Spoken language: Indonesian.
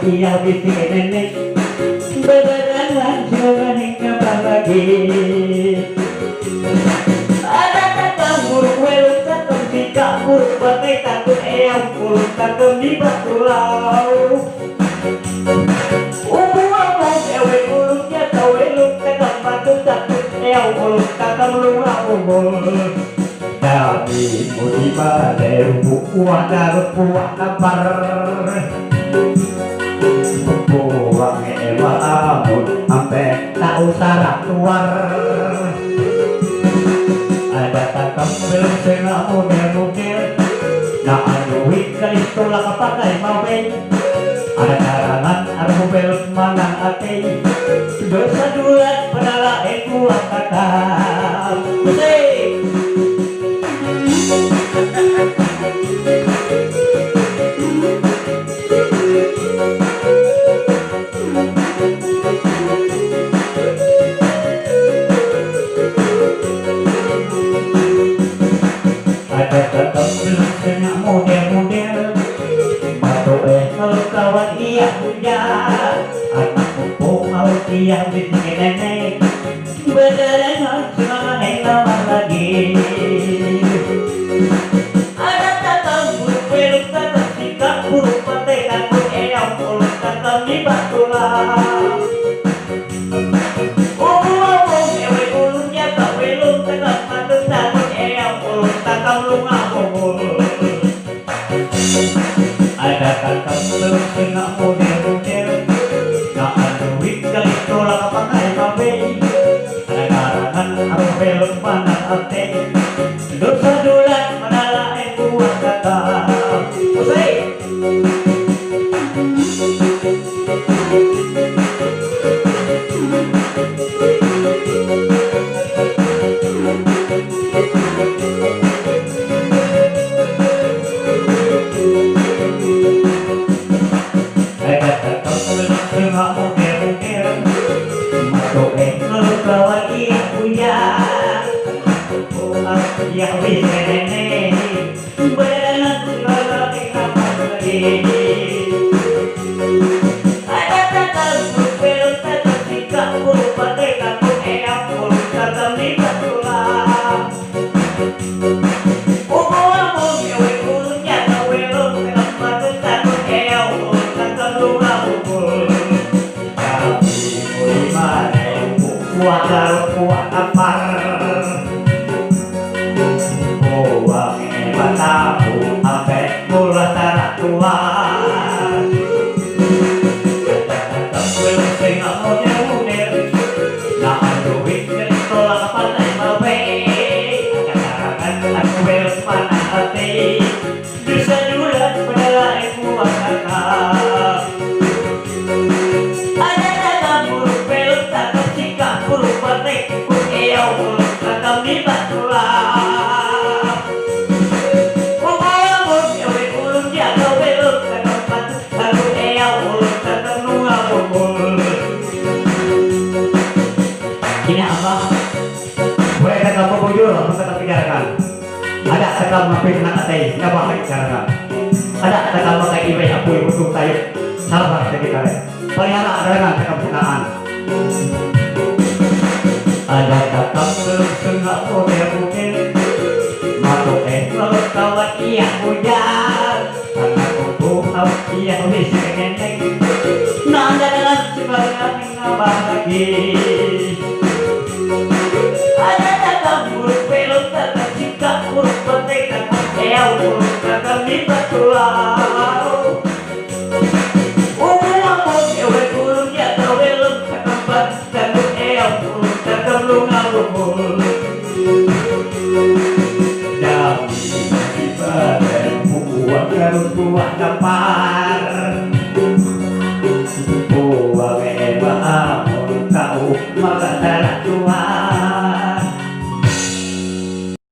Iya bising nenek beneran jangan kapan lagi ada kata buruk welung kata tika buruk bagai takut eyang buruk kata di batu lau uang ewe buruknya kau welung kata batu takut eyang buruk kata melurah tapi mudi badai bukuah dan bukuah kabar buang ewa amun sampai tak usah keluar ada takam belum setengah model-model nah duit kali tolak kepakai mawe ada karangan armu belum manang ate dosa dulat penala kuat kata musik model-model batu kalau kawan iya punya anak kumpul mau dia bikin nenek beneran senang lama lagi ada kata buruk belum kata sikap buruk pantai takut eyang buruk kata di batu lah ngomong ewe ulunnya tak belum kata mata takut eyang buruk kata lunga ada kakak belum tengah model-model gak ada duit kali tolak pakai mabe ada karangan harus belum mana ate dosa dulat manalah kuat kata musik yang bisa nenek beneran lagi kapan lagi ada kata belum kata sikap buruk pakai takut eyang buruk kata libat tulang umum ewe buruknya kau belum kata mata takut eyang buruk kata lunga bubur tapi mulimah kuat apar tahu sampai mula tarak keluar kata belum tengah model-model nah duit jadi tolak pantai mabe karangan aku belum mana hati bisa julat penelai kuat kata ada kata buruk belum takut sikap buruk pantai kuk eyau buruk kata libat tulang ini apa? Boleh kata pembujur, apa kata pijakan? Ada kata mampir nak atai, nggak pakai pijakan. Ada kata pakai ibai aku yang butuh tayu, sabar sekitar. Pelihara dengan kepunaan. Ada kata setengah model-model, masuk lalu kawan iya hujan, karena kumpul tahu iya bisa nenek. Nanda dengan sebagian nambah lagi. Ada kata buruk belum kata sikap buruk penting kata eyang buruk kata libat tulang